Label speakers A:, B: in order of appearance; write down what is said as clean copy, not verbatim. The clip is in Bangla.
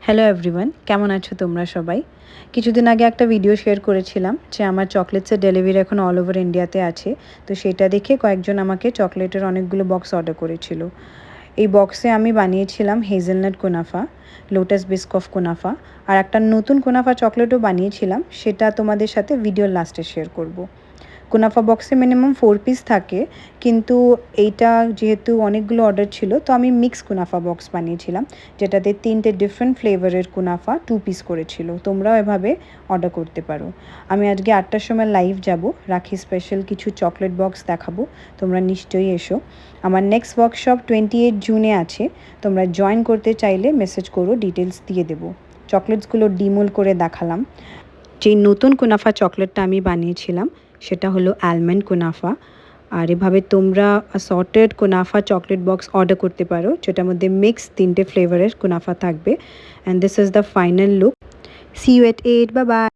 A: হ্যালো এভরিওয়ান, কেমন আছো তোমরা সবাই? কিছুদিন আগে একটা ভিডিও শেয়ার করেছিলাম যে আমার চকলেটসের ডেলিভারি এখন অল ওভার ইন্ডিয়াতে আছে। তো সেটা দেখে কয়েকজন আমাকে চকলেটের অনেকগুলো বক্স অর্ডার করেছিল। এই বক্সে আমি বানিয়েছিলাম হেজেলনাট কুনাফা, লোটাস বিস্কফ কুনাফা, আর একটা নতুন কুনাফা চকলেটও বানিয়েছিলাম, সেটা তোমাদের সাথে ভিডিওর লাস্টে শেয়ার করব। কুনাফা বক্সে মিনিমাম 4 পিস থাকে, কিন্তু এইটা যেহেতু অনেকগুলো অর্ডার ছিল, তো আমি মিক্স কুনাফা বক্স বানিয়েছিলাম, যেটাতে 3টে ডিফারেন্ট ফ্লেভারের কুনাফা 2 পিস করেছিল। তোমরাও এভাবে অর্ডার করতে পারো। আমি আজকে 8টার সময় লাইভ যাব, রাখি স্পেশাল কিছু চকলেট বক্স দেখাবো, তোমরা নিশ্চয়ই এসো। আমার নেক্সট ওয়ার্কশপ 28 জুনে আছে, তোমরা জয়েন করতে চাইলে মেসেজ করো, ডিটেলস দিয়ে দেবো। চকলেটসগুলো ডিমোল করে দেখালাম। যেই নতুন কুনাফা চকলেটটা আমি বানিয়েছিলাম সেটা হলো আলমন্ড কুনাফা। আর এভাবে তোমরা সর্টেড কুনাফা চকলেট বক্স অর্ডার করতে পারো, যেটার মধ্যে মিক্স 3টে ফ্লেভারের কুনাফা থাকবে। And this is the final look. See you at 8, bye by.